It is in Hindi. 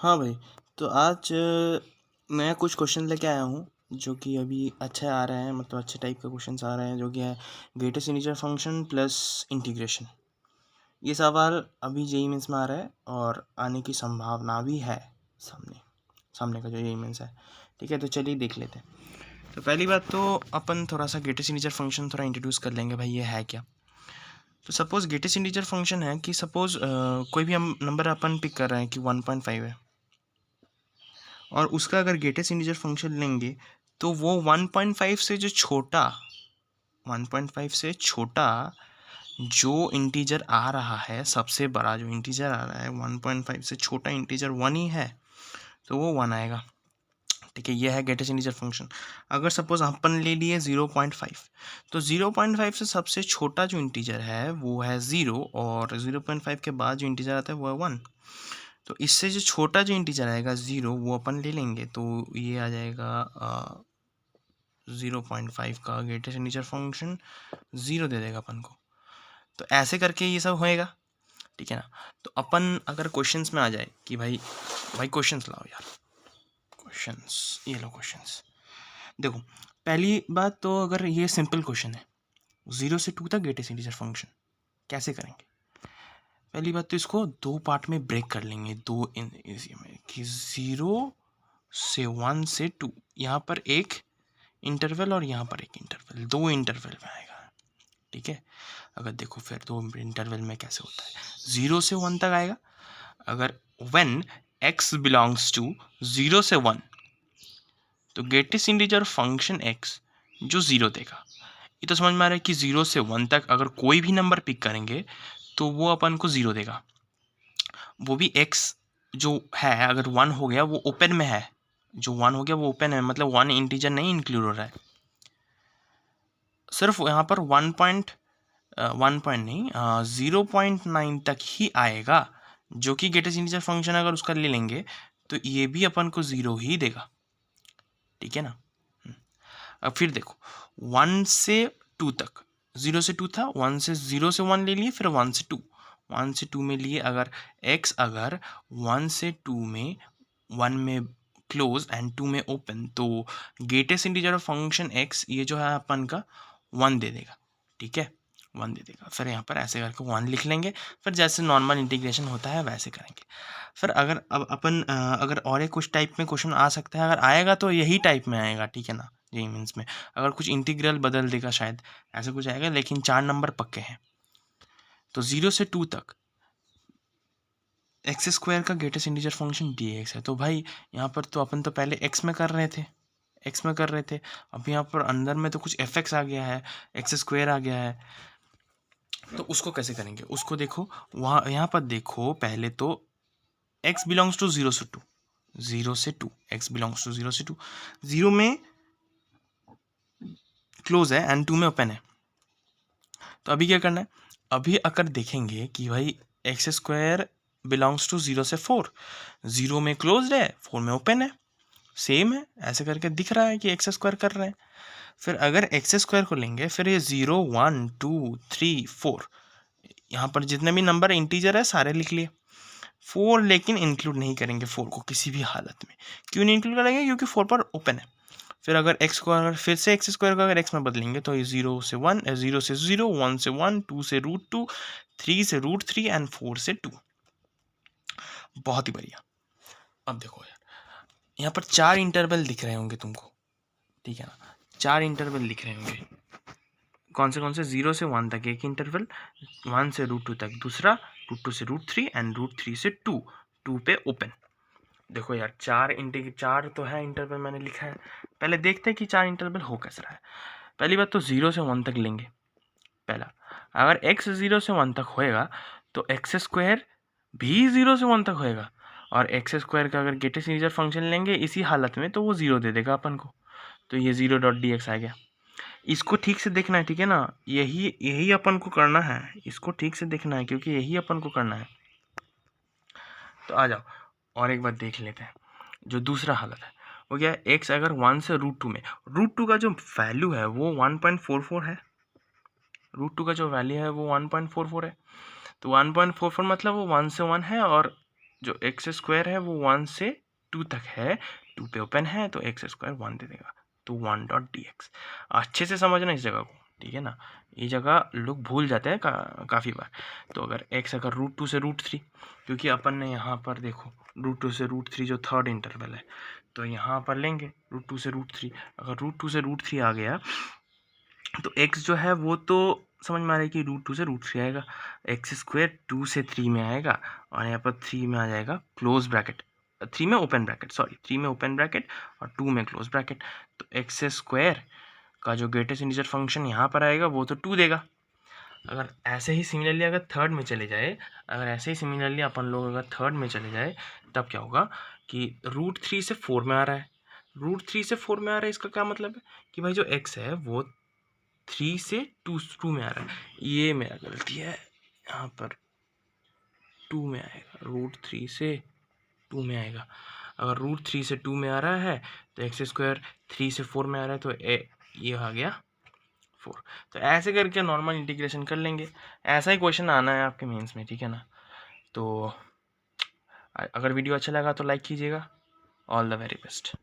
हाँ भाई, तो आज मैं कुछ क्वेश्चन लेके आया हूँ जो कि अभी अच्छे आ रहे हैं, मतलब अच्छे टाइप के क्वेश्चंस आ रहे हैं, जो कि है greatest integer function plus integration. ये सवाल अभी जेईई मेंस में आ रहा है और आने की संभावना भी है सामने सामने का जो जेईई मेंस है। ठीक है, तो चलिए देख लेते हैं। तो पहली बात तो अपन थोड़ा सा ग्रेटेस्ट इंटीजर फंक्शन थोड़ा इंट्रोड्यूस कर लेंगे भाई, ये है क्या। तो सपोज ग्रेटेस्ट इंटीजर फंक्शन है कि सपोज कोई भी हम नंबर अपन पिक कर रहे हैं कि 1.5 है, और उसका अगर ग्रेटेस्ट इंटीजर फंक्शन लेंगे तो वो 1.5 से जो छोटा 1.5 से छोटा जो इंटीजर आ रहा है, सबसे बड़ा जो इंटीजर आ रहा है 1.5 से छोटा इंटीजर 1 ही है, तो वो 1 आएगा। ठीक है, ये है ग्रेटेस्ट इंटीजर फंक्शन। अगर सपोज अपन ले लिए 0.5, तो 0.5 से सबसे छोटा जो इंटीजर है वो है 0, और 0.5 के बाद जो इंटीजर आता है वो है 1। तो इससे जो छोटा जो इंटीजर आएगा 0, वो अपन ले लेंगे, तो ये आ जाएगा 0.5 का ग्रेटेस्ट इंटीजर फंक्शन 0 दे देगा अपन को। तो ऐसे करके ये सब होएगा। ठीक है ना। तो अपन अगर क्वेश्चंस में आ जाए कि भाई क्वेश्चंस लाओ यार, क्वेश्चंस, ये लो क्वेश्चंस। देखो, पहली बात तो अगर ये सिंपल क्वेश्चन है 0 से 2 तक ग्रेटेस्ट इंटीजर फंक्शन कैसे करेंगे। पहली बात तो इसको दो पार्ट में ब्रेक कर लेंगे, दो इन इसी में कि 0 से 1 से 2, यहाँ पर एक इंटरवल और यहाँ पर एक इंटरवल, दो इंटरवल में आएगा। ठीक है, अगर देखो फिर दो इंटरवल में कैसे होता है, 0 से 1 तक आएगा। अगर व्हेन x बिलोंग्स टू 0 से 1, तो ग्रेटेस्ट इंटीजर फंक्शन x जो 0 देगा। ये तो समझ में आ रहा है कि 0 से 1 तक अगर कोई भी नंबर पिक करेंगे तो वो अपन को 0 देगा। वो भी x जो है, अगर 1 हो गया वो ओपन में है, जो 1 हो गया वो ओपन है, मतलब 1 इंटीजर नहीं इंक्लूड हो रहा है, सिर्फ यहाँ पर 0.9 तक ही आएगा, जो कि ग्रेटेस्ट इंटीजर फंक्शन अगर उसका ले लेंगे तो ये भी अपन को 0 ही देगा। ठीक है ना। अब फिर देखो 1 से 2 तक, 0 से 2 था, 1 से 0 से 1 ले लिए, फिर 1 से 2, 1 से 2 में लिए। अगर x अगर 1 से 2 में 1 में क्लोज एंड 2 में ओपन, तो ग्रेटेस्ट इंटीजर फंक्शन x ये जो है अपन का 1 दे देगा। ठीक है, 1 दे देगा। फिर यहाँ पर ऐसे करके 1 लिख लेंगे, फिर जैसे नॉर्मल इंटीग्रेशन होता है वैसे करेंगे। फिर अगर अब अपन अगर और एक कुछ टाइप में क्वेश्चन आ सकता है, अगर आएगा तो यही टाइप में आएगा। ठीक है ना, जेईई मेंस में अगर कुछ इंटीग्रल बदल देगा शायद ऐसा कुछ आएगा, लेकिन 4 नंबर पक्के हैं। तो 0 से 2 तक एक्स स्क्वायर का ग्रेटेस्ट इंटीजर फंक्शन dx है। तो भाई यहाँ पर तो अपन तो पहले x में कर रहे थे, अब यहाँ पर अंदर में तो कुछ fx आ गया है, एक्स स्क्वायर आ गया है। तो उसको कैसे करेंगे, उसको देखो, वहाँ यहाँ पर देखो, पहले तो x बिलोंग्स टू 0 से 2, 0 से 2, x बिलोंग्स टू 0 से 2, 0 में क्लोज है एंड 2 में ओपन है। तो अभी क्या करना है, अभी अगर देखेंगे कि भाई एक्स स्क्वायर बिलोंग्स टू 0 से 4, 0 में क्लोज है, 4 में ओपन है, सेम है, ऐसे करके दिख रहा है कि एक्स स्क्वायर कर रहे हैं। फिर अगर एक्स स्क्वायर को लेंगे, फिर ये 0 1 2 3 4, यहाँ पर जितने भी नंबर इंटीजर है सारे लिख लिए। 4 लेकिन इंक्लूड नहीं करेंगे 4 को किसी भी हालत में। क्यों नहीं इंक्लूड करेंगे, क्योंकि 4 पर ओपन है। फिर अगर एक्स को अगर फिर से एक्स स्क्वायर को अगर एक्स में बदलेंगे, तो ये 0 से 1, 0 से 0, 1 से 1, 2 से √2, 3 से √3 एंड 4 से 2। बहुत ही बढ़िया। अब देखो यार, यहाँ पर 4 इंटरवल दिख रहे होंगे तुमको। ठीक है ना, 4 इंटरवल दिख रहे होंगे। कौन से 0 से 1 तक एक इंटरवल, 1 से √2 तक दूसरा, √2 से √3 एंड √3 से 2, 2 पे ओपन। देखो यार, 4 तो है इंटरवल मैंने लिखा है। पहले देखते हैं कि 4 इंटरवल हो कैसा रहा है। पहली बात तो 0 से 1 तक लेंगे। पहला, अगर x 0 से 1 तक होएगा तो एक्स स्क्वायर भी 0 से 1 तक होएगा, और एक्स स्क्वायर का अगर ग्रेटेस्ट इंटीजर फंक्शन लेंगे इसी हालत में, तो वो 0 दे देगा अपन को। तो ये 0.dx आ गया। इसको ठीक से देखना है, ठीक है ना, यही अपन को करना है, इसको ठीक से देखना है, क्योंकि यही अपन को करना है। तो आ जाओ और एक बार देख लेते हैं। जो दूसरा हालत है वो क्या है, x अगर 1 से √2 में, √2 का जो वैल्यू है वो 1.44 है, √2 का जो वैल्यू है वो 1.44 है। तो 1.44 मतलब वो 1 से 1 है, और जो एक्स स्क्वायर है वो 1 से 2 तक है, 2 पे ओपन है तो एक्स स्क्वायर 1 दे देगा, तो 1 डॉट डी एक्स। अच्छे से समझना इस जगह को, ठीक है ना, ये जगह लोग भूल जाते हैं काफ़ी बार। तो अगर x अगर √2 से √3, क्योंकि अपन ने यहाँ पर देखो √2 से √3 जो थर्ड इंटरवल है, तो यहाँ पर लेंगे √2 से √3। अगर √2 से √3 आ गया तो x जो है वो तो समझ में आ रहा है कि √2 से √3 आएगा, एक्स स्क्वायर 2 से 3 में आएगा और यहाँ पर 3 में आ जाएगा क्लोज ब्रैकेट, 3 में ओपन ब्रैकेट, सॉरी 3 में ओपन ब्रैकेट और 2 में क्लोज ब्रैकेट। तो एक्स स्क्वायर का जो ग्रेटेस्ट इंटीजर फंक्शन यहाँ पर आएगा वो तो 2 देगा। अगर ऐसे ही सिमिलरली अगर थर्ड में चले जाए, अगर ऐसे ही सिमिलरली अपन लोग अगर थर्ड में चले जाए, तब क्या होगा कि √3 से 4 में आ रहा है, √3 से 4 में आ रहा है, इसका क्या मतलब है कि भाई जो x है वो 3 से 2 में आ रहा है। ये मेरा गलती है, यहाँ पर 2 में आएगा, √3 से 2 में आएगा। अगर √3 से 2 में आ रहा है तो एक्स स्क्वायर 3 से 4 में आ रहा है, तो ये आ गया 4। तो ऐसे करके नॉर्मल इंटीग्रेशन कर लेंगे, ऐसा ही क्वेश्चन आना है आपके मेंस में, ठीक है ना। तो अगर वीडियो अच्छा लगा तो लाइक कीजिएगा। All the very best.